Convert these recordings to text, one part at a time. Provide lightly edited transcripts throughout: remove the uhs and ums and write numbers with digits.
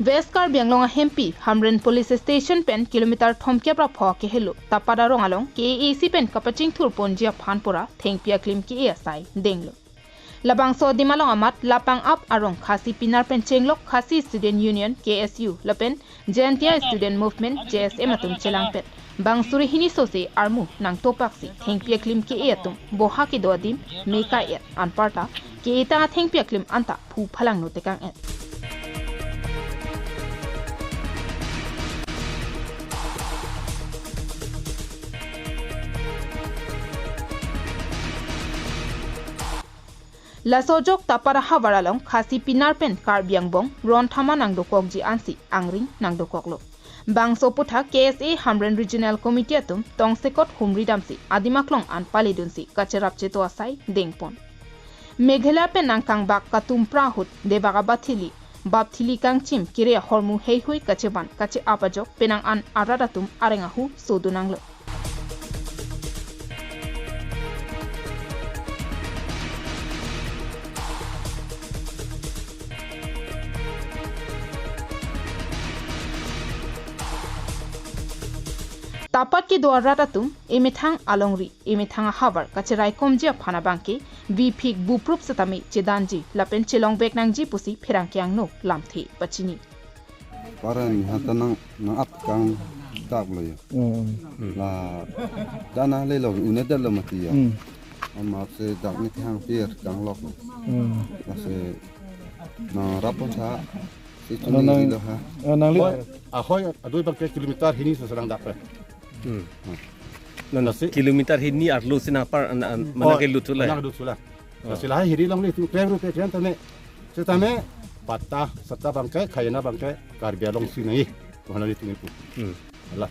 West Kar Bianglong Hempi Hamren Police Station pen kilometer thomkia pra pho ke helu Tapat arong along KAC pen kapaching thur ponjia phanpora thengpi aklim ki asai denglo labang so dimalong amat lapang up arong Khasi-Pnar pen chenglok Khasi Student Union KSU lapen Jantia Student Movement JSM atum chelang pet bang suri hini sose armu nang topaksi thengpi aklim ki atum boha ki dodim meka et anparta ke ita thengpi aklim anta phu phalang no tekang et La sojok tapara havaralong Khasi-Pnar pen kar biangbong ron thama nang dokok ji ansi angring nang dokok lo bang soputha KSA Hamren Regional Committee atum tongsekot humri damsi adimaklong an palidunsi kacherap cheto asai dengpon Meghala pen nangkang bak katum prahut debaga bathili kang chim kire hormu heihui kacheban kache apajok penang an aradatum arengahu sodunanglo Tapat ki dwara tatum emethang alongri emethang ahavar kacherai komjia phana bangke vphik buprup satami chedanji lapen chelong bek nangji pusi pherang kyang no lamthi pachini paran hatanang na ap kang tak loy la dana le lo unedal lo mati ya amma se dak ni thang pier kang lok la se na rapon sa se chuni lo ha nang li ahoy adoi bang kilometer hini serang dak pe Nasi kilometer hini arlu sinapar mana ke lutula. Mana lutula. Silah hiri lang ni tu kau tu kian tane. Setame patah serta bangkai kayana bangkai karbia long sinai. Mana ni tinggal tu. Allah.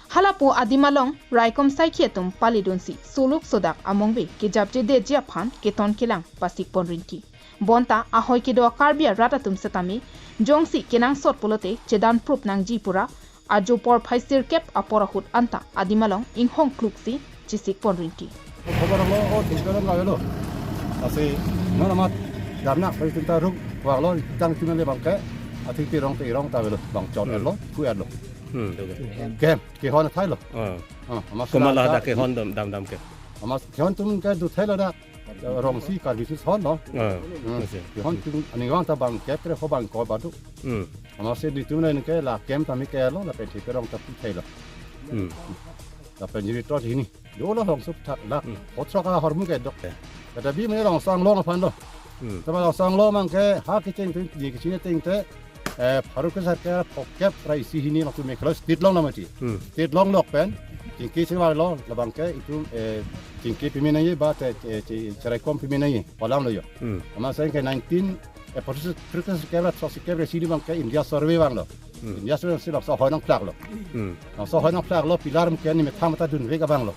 Halapo adimalong raikom saikietum palidunsi suluk sodak amongbe ke japje de japhan keton kilang pasik ponrinki. Bonta ahoy ke do karbia ratatum setami jongsi kenang sot polote chedan prup nang jipura Ajo por phaisir kep aporahut anta adimalong inghong kluksi chisik ponrinki. Khabar lo o tinggal ngai lo. Asi mana mat damna pai tinta ruk wa lo tang tinale bangke athi pirong ta lo bang chon lo ku lo. Kem ke hon thai lo. Komala da ke hon dam ke. Amas hon tum ke du thai lo da rong si kar bisu hon lo. Ke hon tum ani wang ta bang ke tre ho bang ko ba du. Amas se ditu na ke la kem ta mi ke lo la pe thi pirong ta thai lo. La pe ni to hini. Do lo hong sup thak la hot ka hormu ke dok. Kata bi me long sang lo phan lo. Ta ma sang lo mang ke ha ke cheng tin ji ke chine ting te pharu ke sar ke phokep rai si hini ma tu me khlos tit long na ma ti. Tit long lok pen jingki se wa lo la bang ke itu jingki pimina ye ba te cerai kom pimina ye palam lo yo. Ama sen ke 19 proses ke la so ke si di bang ke India survey bang lo. India survey se so hoinang plak lo. So hoinang plak lo pilar ke ni me thamata dun ve ka bang lo.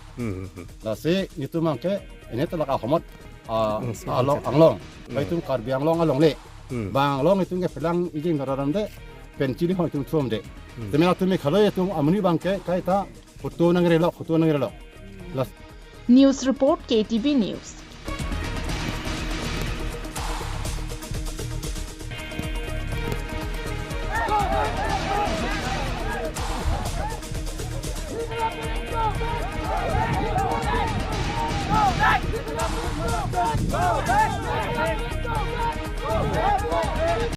La se itu mang ke ini to la ka homot along anglong. Ba itu kar biang long along le. Bang long itu ke pelang ijing raram de pen chili ho itu thom de. Temela tu me khalo itu amuni bang ke kai ta Foto nang relo. News report KTV News